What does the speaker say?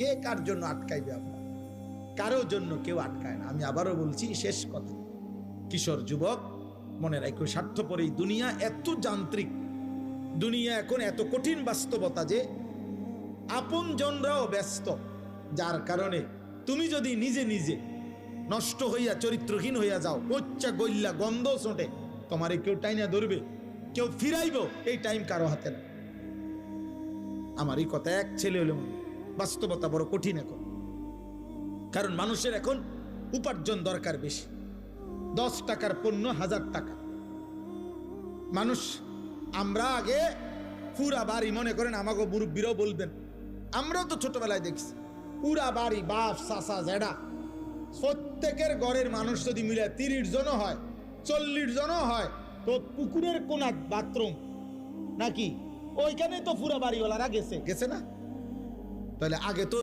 কে কার জন্য আটকাইবে? আপনার কারো জন্য কেউ আটকায় না। আমি আবারও বলছি, শেষ কথা, কিশোর যুবক মনে রাখো, স্বার্থপর এই দুনিয়া এত যান্ত্রিক দুনিয়া, এখন এত কঠিন বাস্তবতা যে আপন জনরাও ব্যস্ত, যার কারণে তুমি যদি নিজে নিজে নষ্ট হইয়া চরিত্রহীন হইয়া যাও, উচ্চা গইল্লা গন্ধ ছোটে, তোমারে কেউ টাইনা ধরবে, কেউ ফিরাইব, এই টাইম কারো হাতে না। আমার এই কথা এক ছেলে হলে বাস্তবতা বড় কঠিন এখন, কারণ মানুষের এখন উপার্জন দরকার বেশি। 10 টাকার পণ্য 1000 টাকা। মানুষ, আমরা আগে পুরা বাড়ি, মনে করেন আমাকে মুরব্বীরাও বলবেন, আমরাও তো ছোটবেলায় দেখছি, পুরা বাড়ি বাপ চাচা জেডা প্রত্যেকের ঘরের মানুষ যদি মিলে 30 জনও হয়, 40 জনও হয়, তো পুকুরের কোনা বাথরুম নাকি ওইখানে তো পুরা বাড়িওয়ালারা গেছে না? তাহলে আগে তো